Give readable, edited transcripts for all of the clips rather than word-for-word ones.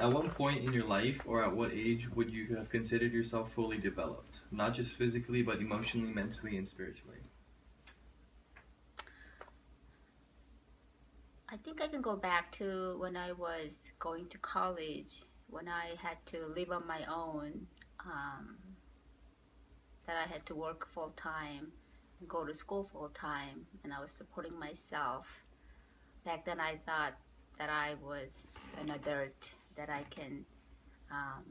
At one point in your life, or at what age would you have considered yourself fully developed? Not just physically, but emotionally, mentally, and spiritually. I think I can go back to when I was going to college, when I had to live on my own, um, that I had to work full time and go to school full time, and I was supporting myself. Back then, I thought that I was an adult, that um,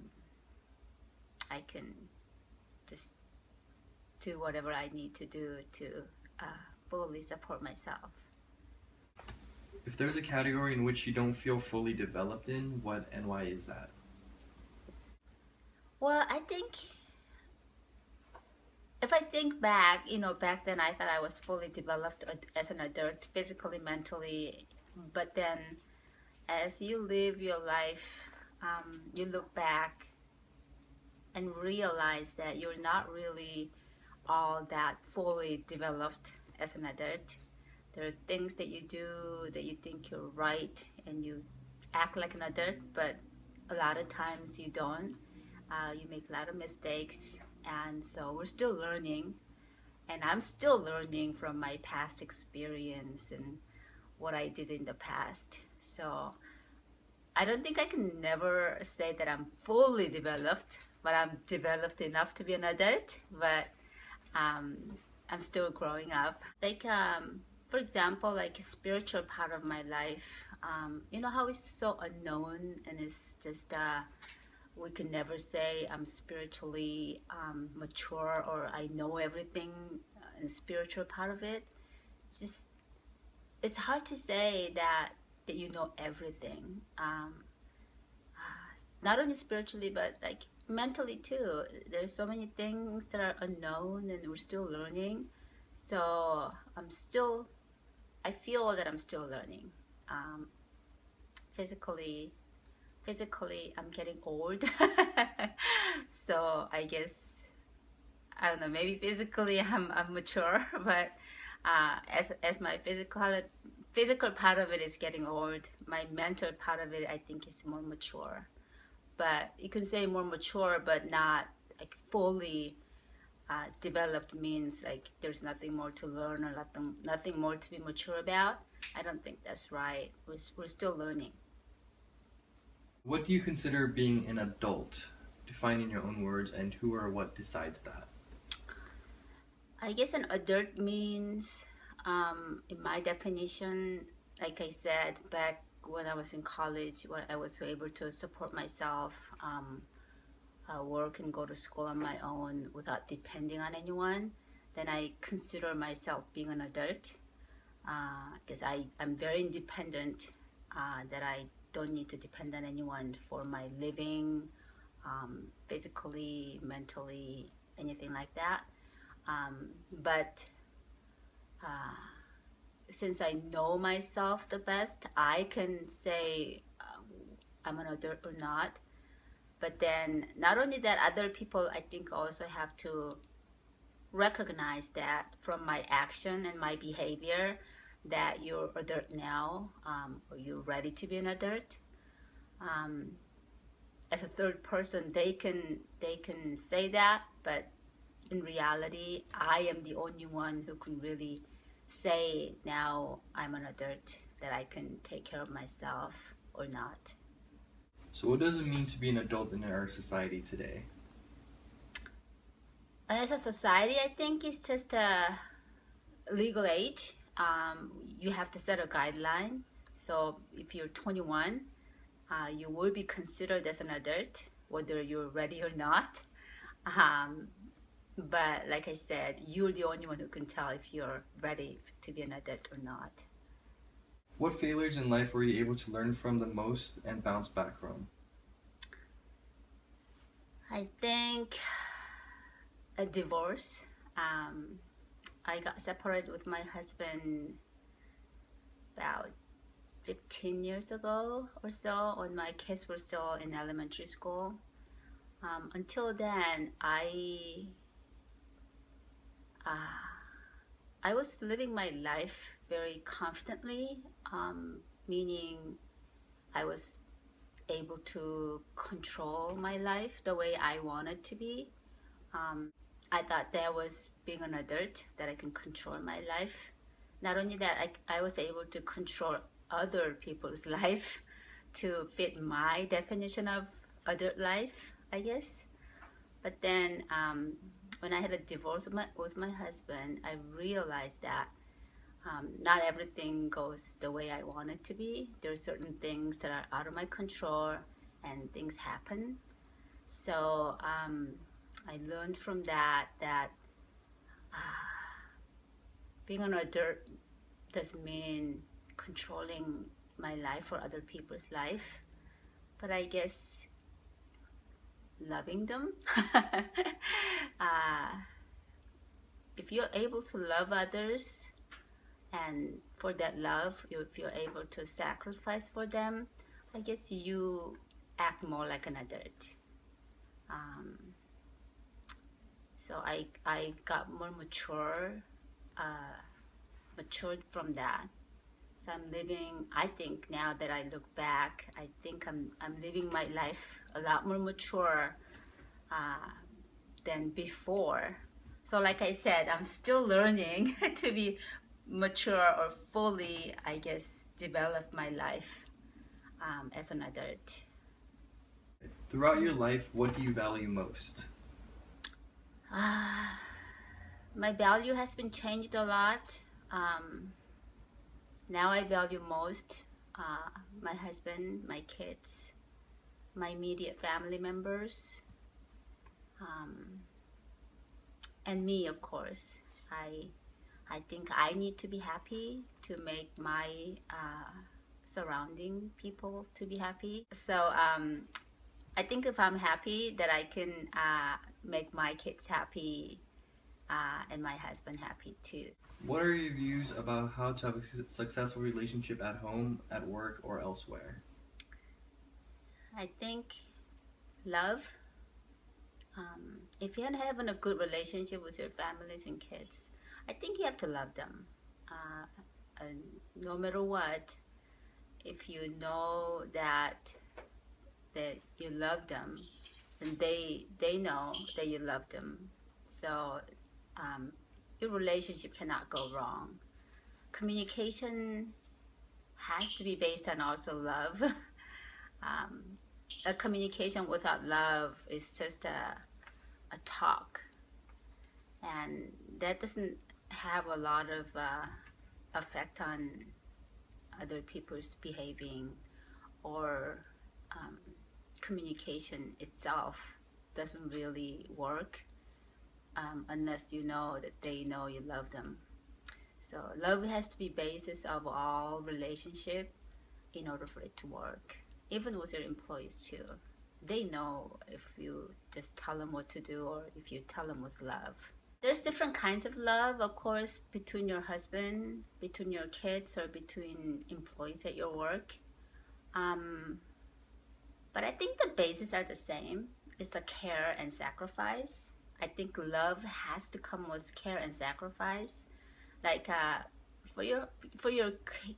I can just do whatever I need to do to fully support myself. If there's a category in which you don't feel fully developed in, what and why is that? Well, I think if I think back, back then I thought I was fully developed as an adult, physically, mentally. But then as you live your life, you look back and realize that you're not really all that fully developed as an adult. There are things that you do that you think you're right and you act like an adult, but a lot of times you don't. You make a lot of mistakes, and so we're still learning. And I'm still learning from my past experience and what I did in the past. So I don't think I can never say that I'm fully developed, but I'm developed enough to be an adult. But um, I'm still growing up. Like, for example, like a spiritual part of my life, you know how it's so unknown and it's just, we can never say I'm spiritually mature or I know everything in the spiritual part of it. It's just, it's hard to say that you know everything. Not only spiritually, but like mentally too. There's so many things that are unknown and we're still learning. So I feel that I'm still learning. Um, physically, physically, I'm getting old. So I guess, I don't know, maybe physically I'm mature, but as my physical part of it is getting old, my mental part of it I think is more mature. But you can say more mature, but not like fully developed means like there's nothing more to learn or nothing more to be mature about. I don't think that's right. We're still learning. What do you consider being an adult? Define in your own words, and who or what decides that? I guess an adult means, in my definition, like I said, back when I was in college, when I was able to support myself, work and go to school on my own without depending on anyone, then I consider myself being an adult. Because I'm very independent, that I don't need to depend on anyone for my living, physically, mentally, anything like that. But uh, since I know myself the best, I can say I'm an adult or not. But then, not only that, other people I think also have to recognize that from my action and my behavior that you're adult now, or you're ready to be an adult. Um, as a third person, they can say that, but in reality, I am the only one who can really say now I'm an adult, that I can take care of myself or not. So, what does it mean to be an adult in our society today? As a society, I think it's just a legal age. You have to set a guideline. So if you're 21, you will be considered as an adult, whether you're ready or not. Um, but like I said, you're the only one who can tell if you're ready to be an adult or not. What failures in life were you able to learn from the most and bounce back from? I think a divorce. Um, I got separated with my husband about 15 years ago or so when my kids were still in elementary school. Until then, uh, I was living my life very confidently, meaning I was able to control my life the way I want it to be. I thought that was being an adult, that I can control my life. Not only that, I was able to control other people's life to fit my definition of adult life, I guess. But then when I had a divorce with my husband, I realized that not everything goes the way I want it to be. There are certain things that are out of my control and things happen. So I learned from that being an adult doesn't mean controlling my life or other people's life, but I guess loving them. If you're able to love others, and for that love, if you're able to sacrifice for them, I guess you act more like an adult. So I got more matured from that. So I'm living, I think now that I look back, I think I'm living my life a lot more mature than before. So like I said, I'm still learning to be mature or fully, I guess, develop my life as an adult. Throughout your life, what do you value most? My value has been changed a lot. Now I value most my husband, my kids, my immediate family members, and me, of course. I think I need to be happy to make my surrounding people to be happy. So I think if I'm happy, that I can make my kids happy and my husband happy too. What are your views about how to have a successful relationship at home, at work, or elsewhere? I think love. If you're having a good relationship with your families and kids, I think you have to love them. And no matter what, if you know that you love them, then they know that you love them. So your relationship cannot go wrong. Communication has to be based on also love. A communication without love is just a talk, and that doesn't have a lot of effect on other people's behaving, or communication itself doesn't really work unless you know that they know you love them. So love has to be basis of all relationship in order for it to work. Even with your employees too. They know if you just tell them what to do or if you tell them with love. There's different kinds of love, of course, between your husband, between your kids, or between employees at your work. But I think the bases are the same. It's a care and sacrifice. I think love has to come with care and sacrifice. Like for your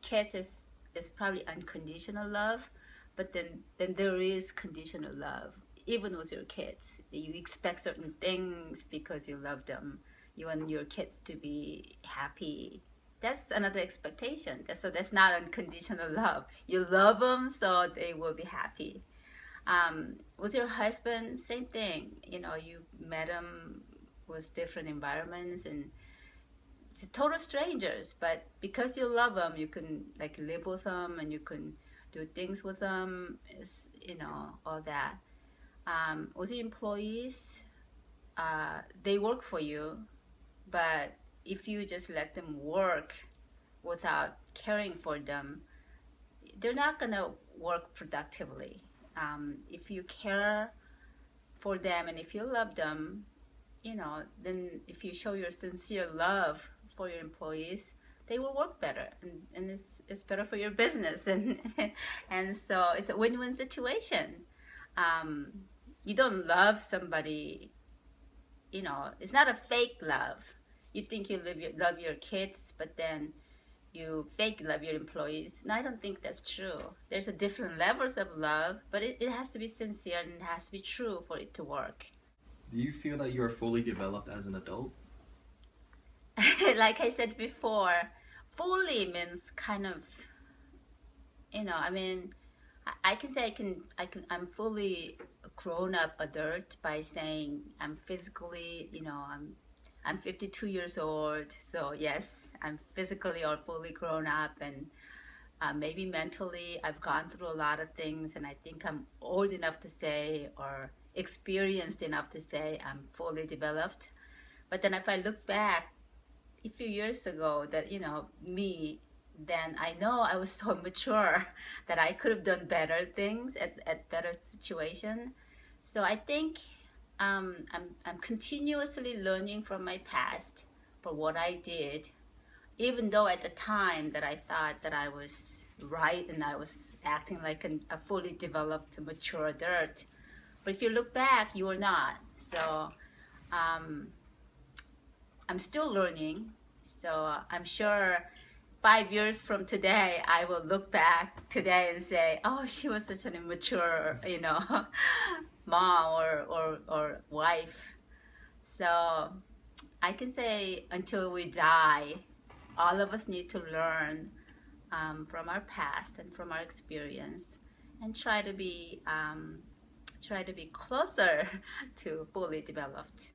kids is probably unconditional love, but then there is conditional love. Even with your kids, you expect certain things because you love them. You want your kids to be happy. That's another expectation. So that's not unconditional love. You love them so they will be happy. With your husband, same thing. You know, you met him with different environments and just total strangers, but because you love them, you can like live with them and you can do things with them. You know, all that. With your employees, they work for you, but if you just let them work without caring for them, they're not gonna work productively. If you care for them and if you love them, you know, then if you show your sincere love for your employees, they will work better, and it's better for your business, and and so it's a win-win situation. You don't love somebody, it's not a fake love. You think you love your kids, but then you fake love your employees. No, I don't think that's true. There's a different levels of love, but it has to be sincere and it has to be true for it to work. Do you feel that you are fully developed as an adult? Like I said before, fully means kind of, I mean, I can say I'm fully grown up adult by saying I'm physically, I'm 52 years old, so yes, I'm physically or fully grown up, and maybe mentally I've gone through a lot of things, and I think I'm old enough to say, or experienced enough to say I'm fully developed. But then if I look back a few years ago, that me, then I know I was so mature that I could have done better things at better situation. So I think I'm continuously learning from my past for what I did, even though at the time that I thought that I was right and I was acting like a fully developed, mature adult. But if you look back, you were not. So I'm still learning. So I'm sure 5 years from today, I will look back today and say, oh, she was such an immature, mom or wife. So I can say until we die, all of us need to learn from our past and from our experience, and try to be closer to fully developed.